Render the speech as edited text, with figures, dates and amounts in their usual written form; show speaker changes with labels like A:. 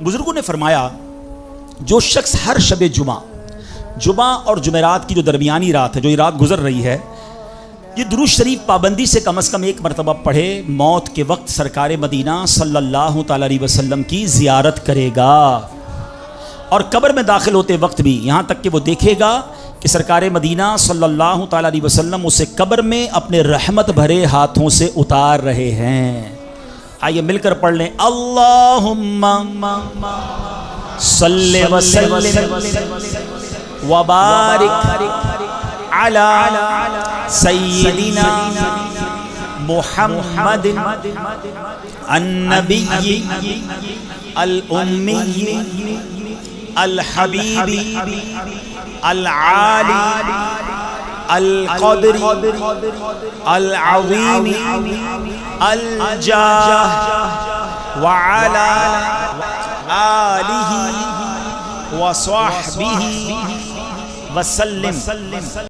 A: बुजुर्गों ने फरमाया, जो शख्स हर शब जुमा और जुमेरात की जो दरमियानी रात है, जो ये रात गुजर रही है, ये दुरूद शरीफ पाबंदी से कम एक मरतबा पढ़े, मौत के वक्त सरकार मदीना सल्लल्लाहु तआला अलैहि वसल्लम की ज़ियारत करेगा। और कब्र में दाखिल होते वक्त भी यहाँ तक कि वो देखेगा कि सरकार मदीना सल्लल्लाहु तआला अलैहि वसल्लम उसे कब्र में अपने रहमत भरे हाथों से उतार रहे हैं। आइए मिलकर पढ़ लें, अल्लाहुम्मा सल्लि व सल्लिम व बारिक अला सय्यिदिना मुहम्मदिन अन्नबिय्यि अल उम्मी अल हबीबी अल आली अल क़द्री अल अज़ीमी अल जाह व अला आलिही व स्वहबिही व सल्लिम।